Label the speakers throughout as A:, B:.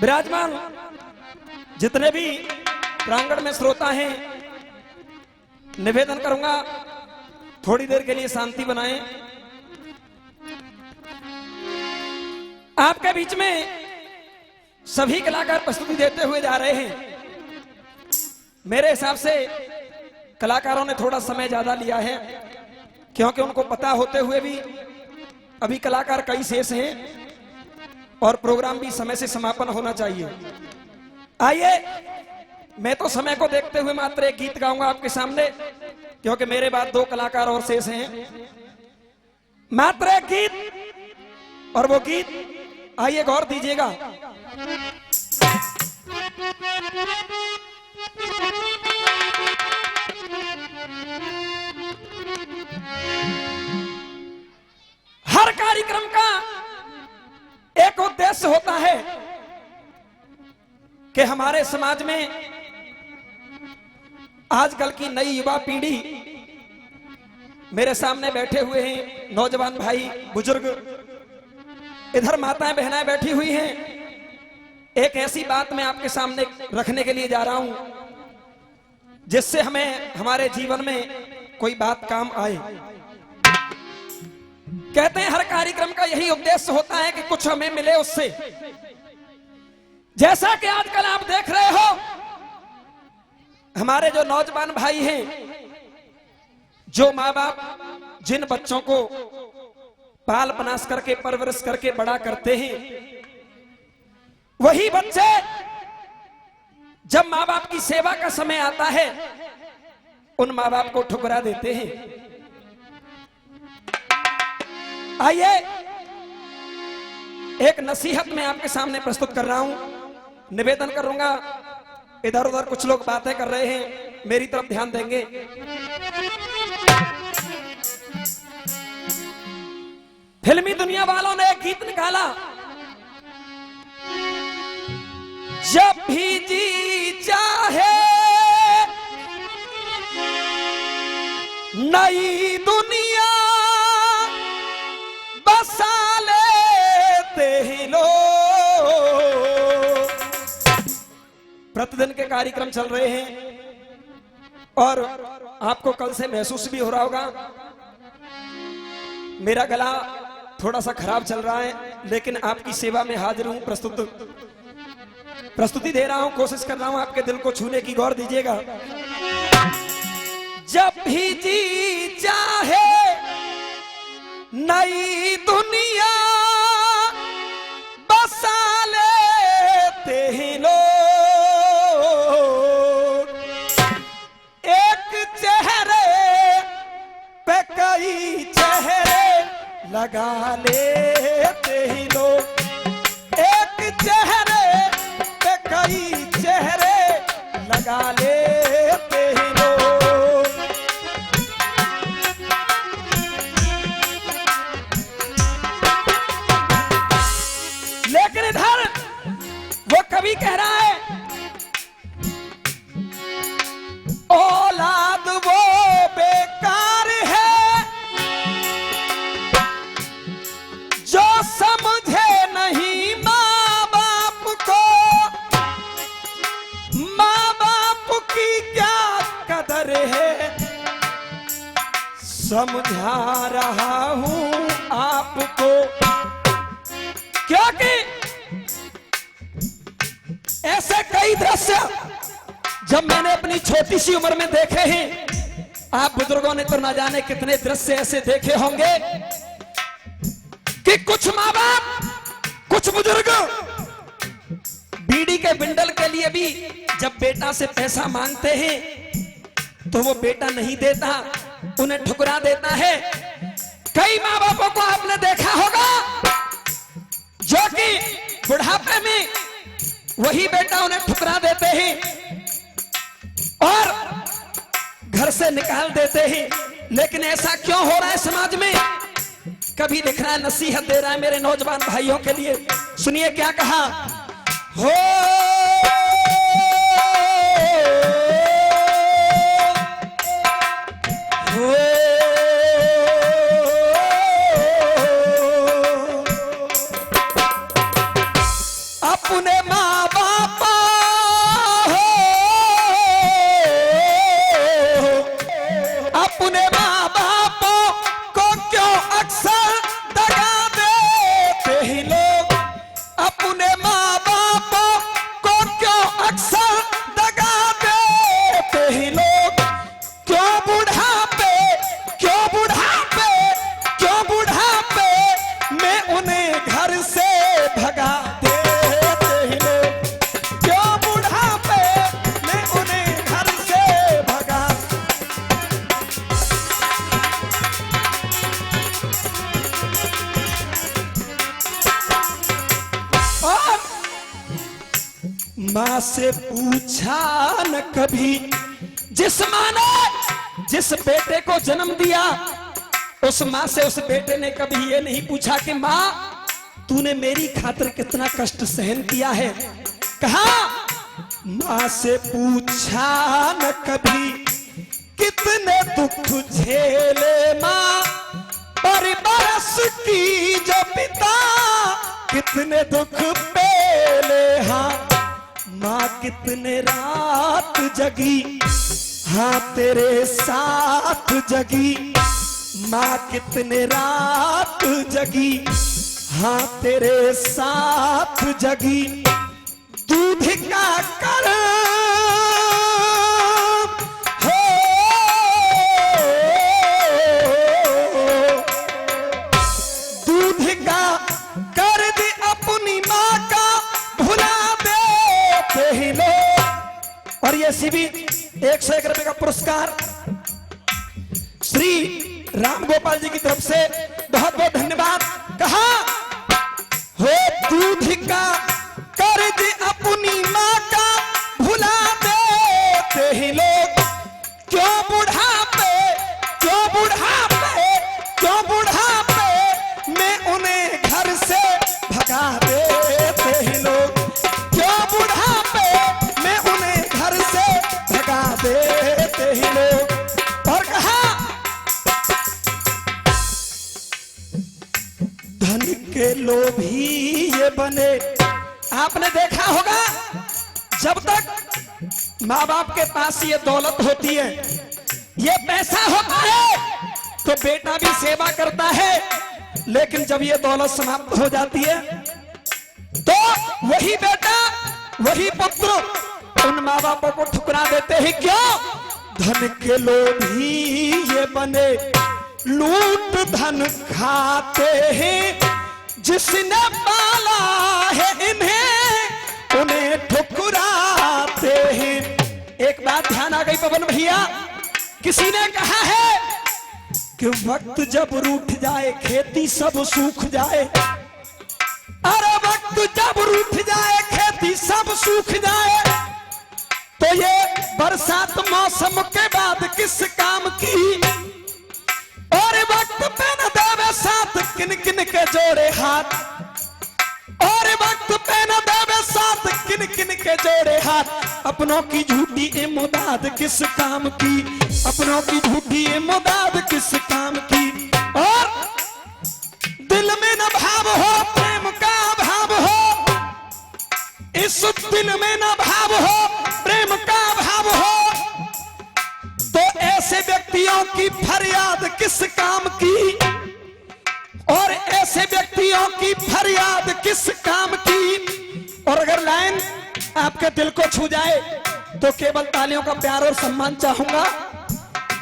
A: विराजमान जितने भी प्रांगण में श्रोता हैं, निवेदन करूंगा थोड़ी देर के लिए शांति बनाएं। आपके बीच में सभी कलाकार प्रस्तुति देते हुए जा रहे हैं। मेरे हिसाब से कलाकारों ने थोड़ा समय ज्यादा लिया है, क्योंकि उनको पता होते हुए भी अभी कलाकार कई शेष हैं और प्रोग्राम भी समय से समापन होना चाहिए। आइए, मैं तो समय को देखते हुए मात्र एक गीत गाऊंगा आपके सामने, क्योंकि मेरे बाद दो कलाकार और शेष हैं। मात्र एक गीत, और वो गीत आइए गौर दीजिएगा। हर कार्यक्रम का एक उद्देश्य होता है कि हमारे समाज में आजकल की नई युवा पीढ़ी, मेरे सामने बैठे हुए हैं नौजवान भाई बुजुर्ग, इधर माताएं बहनाएं बैठी हुई हैं। एक ऐसी बात मैं आपके सामने रखने के लिए जा रहा हूं जिससे हमें हमारे जीवन में कोई बात काम आए। कहते हैं हर कार्यक्रम का यही उद्देश्य होता है कि कुछ हमें मिले उससे। जैसा कि आजकल आप देख रहे हो, हमारे जो नौजवान भाई हैं, जो माँ बाप जिन बच्चों को पाल पनास करके परवरिश करके बड़ा करते हैं, वही बच्चे जब माँ बाप की सेवा का समय आता है उन माँ बाप को ठुकरा देते हैं। आइए, एक नसीहत मैं आपके सामने प्रस्तुत कर रहा हूं। निवेदन करूंगा, इधर उधर कुछ लोग बातें कर रहे हैं, मेरी तरफ ध्यान देंगे। फिल्मी दुनिया वालों ने एक गीत निकाला, जब भी जी चाहे नई दुनिया बसा लेते ही लोग। प्रतिदिन के कार्यक्रम चल रहे हैं और आपको कल से महसूस भी हो रहा होगा, मेरा गला थोड़ा सा खराब चल रहा है, लेकिन आपकी सेवा में हाजिर हूं, प्रस्तुति दे रहा हूं, कोशिश कर रहा हूं आपके दिल को छूने की। गौर दीजिएगा। जब भी जी चाहे नई दुनिया बसा लेते ही लोग, एक चेहरे पे कई चेहरे लगा लेते ही लोग, एक चेहरे पे कई चेहरे लगा लेते ही लोग। लेकिन इधर वो कवि कह रहा है, औलाद वो बेकार है जो समझे नहीं माँ बाप को, माँ बाप की क्या कदर है, समझा रहा हूं आपको। क्योंकि ऐसे कई दृश्य जब मैंने अपनी छोटी सी उम्र में देखे हैं, आप बुजुर्गों ने तो ना जाने कितने दृश्य ऐसे देखे होंगे कि कुछ माँ बाप, कुछ बुजुर्ग बीड़ी के बिंडल के लिए भी जब बेटा से पैसा मांगते हैं तो वो बेटा नहीं देता, उन्हें ठुकरा देता है। कई माँ बापों को आपने देखा होगा जो कि बुढ़ापे में वही बेटा उन्हें ठुकरा देते हैं और घर से निकाल देते हैं। लेकिन ऐसा क्यों हो रहा है समाज में? कभी लिख रहा है, नसीहत दे रहा है मेरे नौजवान भाइयों के लिए। सुनिए क्या कहा, हो अपने माँ उन्हें घर से भगा देते ही लोग। क्यों बुढ़ापे में उन्हें घर से भगा। और माँ से पूछा न कभी, जिस माँ ने जिस बेटे को जन्म दिया, उस माँ से उस बेटे ने कभी ये नहीं पूछा कि माँ तूने मेरी खातिर कितना कष्ट सहन किया है। कहा माँ से पूछा न कभी, कितने दुख झेले माँ पर बरस की जो पिता, कितने दुख पेले। हाँ माँ कितने रात जगी, हाँ तेरे साथ जगी। माँ कितने रात जगी, हाँ तेरे साथ जगी। दूध का कर हो, दूध का कर दी अपनी माँ का भुला देते ही लोग। और ये भी 101 रुपए का पुरस्कार श्री राम गोपाल जी की तरफ से बहुत बहुत धन्यवाद। कहा हो दूध का कर दी अपनी माँ का भुला देते ही लोग। क्यों बुढ़ापे, क्यों बुढ़ापे, क्यों बुढ़ापे में उन्हें घर से भगा देते ही लोग। क्यों बुढ़ापे में उन्हें घर से भगा देते ही लोग। और कहा धन के लोभी ये बने। आपने देखा होगा जब तक माँ बाप के पास ये दौलत होती है, ये पैसा होता है, तो बेटा भी सेवा करता है। लेकिन जब ये दौलत समाप्त हो जाती है तो वही बेटा, वही पुत्र उन माँ बापों को ठुकरा देते हैं। क्यों? धन के लोभी ये बने, लूट धन खाते हैं। जिसने पाला है इन्हें, उन्हें ठुकराते हैं। एक बात ध्यान आ गई पवन भैया, किसी ने कहा है कि वक्त जब रूठ जाए खेती सब सूख जाए। अरे वक्त जब रूठ जाए खेती सब सूख जाए, तो ये बरसात मौसम के बाद किस काम की। और वक्त पे न देवे साथ किन किन के जोड़े हाथ। और वक्त पे न देवे साथ किन किन के जोड़े हाथ। अपनों की झूठी इमदाद किस काम की, अपनों की झूठी इमदाद किस काम की। और दिल में न भाव हो, प्रेम का भाव हो, इस दिल में न भाव हो, प्रेम का भाव हो, तो ऐसे व्यक्तियों की फरियाद किस काम की। और ऐसे व्यक्तियों की फरियाद किस काम की। और अगर लाइन आपके दिल को छू जाए तो केवल तालियों का प्यार और सम्मान चाहूंगा।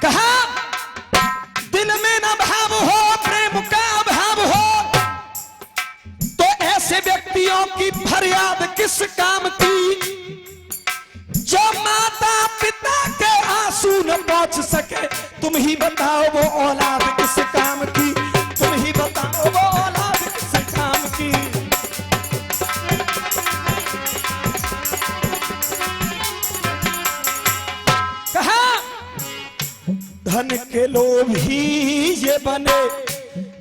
A: कहा दिल में न भाव हो, प्रेम का भाव हो, तो ऐसे व्यक्तियों की फरियाद किस काम की। जो माता पिता के आंसू न पहुंच सके, तुम ही बताओ वो औलाद किस काम की। तुम ही बताओ वो औलाद किस काम की। कहा धन के लोभी ये बने,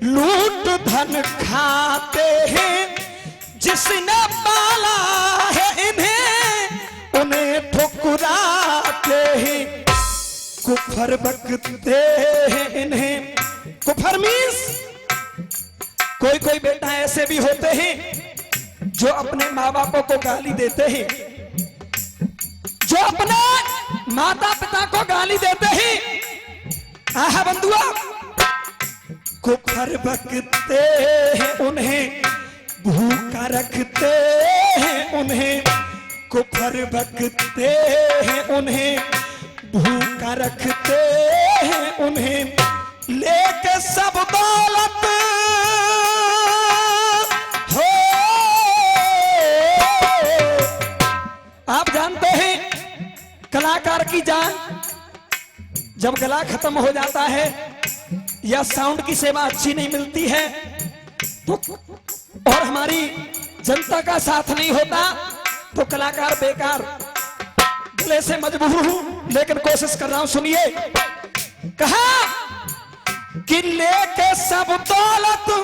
A: लूट धन खाते हैं। जिसने पाला है इन्हें, उन्हें ठुकराते हैं। कुफर बकते हैं इन्हें। कुफर मीन्स कोई कोई बेटा ऐसे भी होते हैं जो अपने माँ बापों को गाली देते हैं, जो अपने माता पिता को गाली देते हैं। आहा बंधुआ, कुफर बकते हैं उन्हें, भूखा रखते हैं उन्हें। कुफर बकते हैं उन्हें, भूखा रखते हैं उन्हें। लेके सब दौलत आप जानते हैं कलाकार की जान जब गला खत्म हो जाता है या साउंड की सेवा अच्छी नहीं मिलती है तो और हमारी जनता का साथ नहीं होता तो कलाकार बेकार। गले से मजबूर हूं लेकिन कोशिश कर रहा हूं, सुनिए। कहा कि लेके सब दौलत हो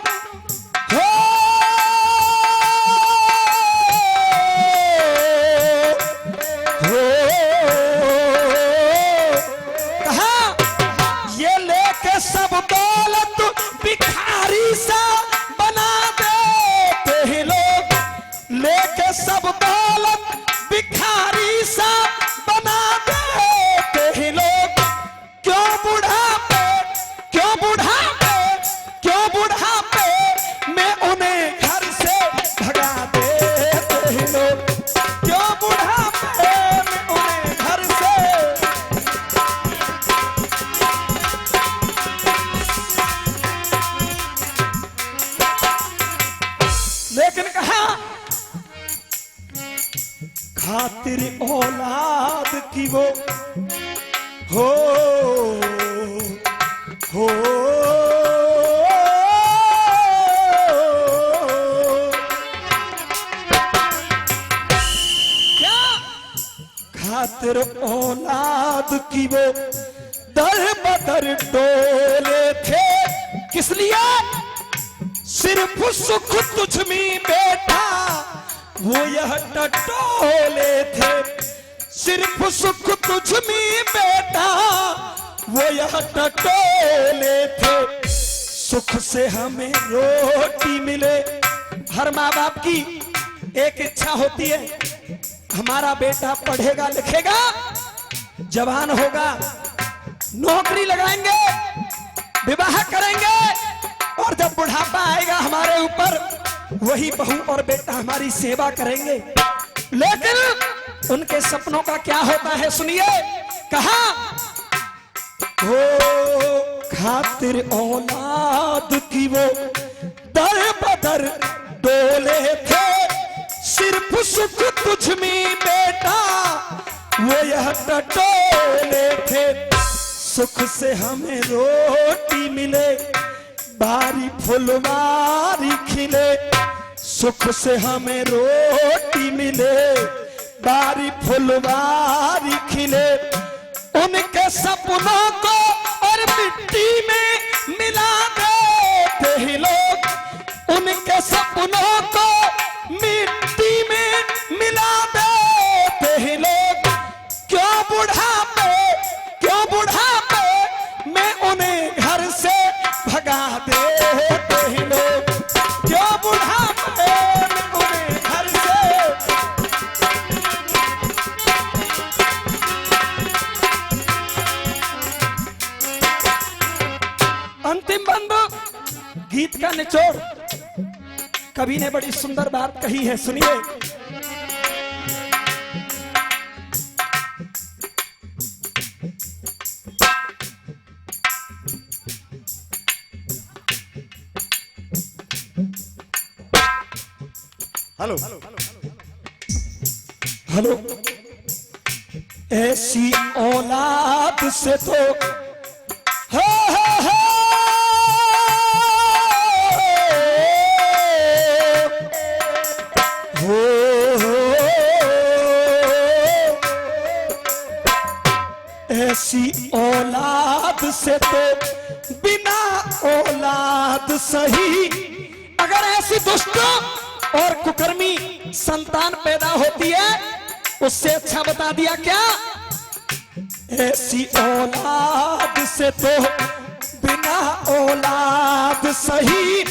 A: सब दौलत भिखारी सा बना देते हैं लोग, लेके सब दौलत भिखारी सा बना देते हैं लोग। क्यों बुढ़ापे क्यों बुढ़ापे क्यों बुढ़ापे में उन्हें घर से भगा देते हैं लोग। क्यों बुढ़ापे में उन्हें घर से। लेकिन कहा खातिर औलाद की वो हो क्या खातिर औलाद की वो दर बदर डोले थे। किस लिए? सिर्फ सुख तुझ में बेटा वो यह टटोले थे। सिर्फ सुख तुझ में बेटा वो यह टटोले थे। सुख से हमें रोटी मिले। हर माँ बाप की एक इच्छा होती है हमारा बेटा पढ़ेगा लिखेगा जवान होगा नौकरी लगाएंगे विवाह करेंगे और जब बुढ़ापा आएगा हमारे ऊपर वही बहू और बेटा हमारी सेवा करेंगे। लेकिन उनके सपनों का क्या होता है सुनिए। कहा हो खातिर औलाद की वो दर बदर डोले थे। सिर्फ सुख तुझ में बेटा वो यह टटोले थे। सुख से हमें रोटी मिले बारी फुलवारी खिले। सुख से हमें रोटी मिले बारी फुलवारी खिले। उनके सपनों को और मिट्टी में मिला देते हैं लोग। उनके सपनों को मिट्टी में मिला देते हैं लोग। क्यों बुढ़ापे में उन्हें घर से भगा देते हैं लोग। क्यों बुढ़ापे में उन्हें घर से। अंतिम बंदो गीत का निचोड़ कवि ने बड़ी सुंदर बात कही है, सुनिए।
B: हेलो
A: हेलो ऐसी औलाद से तो हो ऐसी औलाद से तो बिना औलाद सही। अगर ऐसी दुष्ट और कुकर्मी संतान पैदा होती है उससे अच्छा बता दिया क्या। ऐसी औलाद से तो बिना औलाद सही।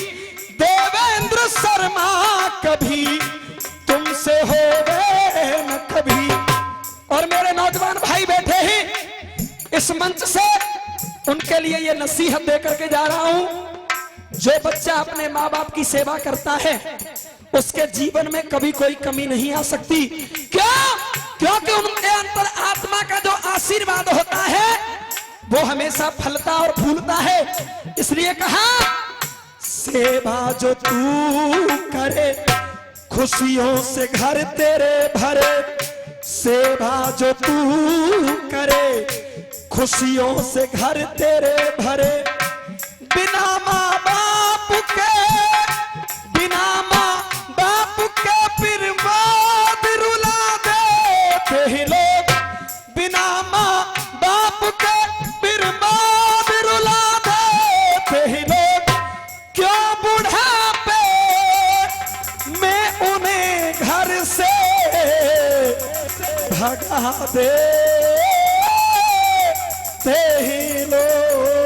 A: देवेंद्र शर्मा कभी तुमसे हो गए न कभी। और मेरे नौजवान भाई बैठे हैं इस मंच से उनके लिए ये नसीहत दे करके जा रहा हूं। जो बच्चा अपने माँ बाप की सेवा करता है उसके जीवन में कभी कोई कमी नहीं आ सकती। क्यों? क्योंकि उनके अंतर आत्मा का जो आशीर्वाद होता है वो हमेशा फलता और फूलता है। इसलिए कहा सेवा जो तू करे खुशियों से घर तेरे भरे। सेवा जो तू करे, खुशियों से घर तेरे भरे। बिना माँ बाप के, बिना माँ बाप के फिर बाद रुला देते ही लोग। बिना माँ बाप के फिर बाद रुला देते ही लोग। क्यों बुढ़ापे में उन्हें घर से भगा देते ही लोग।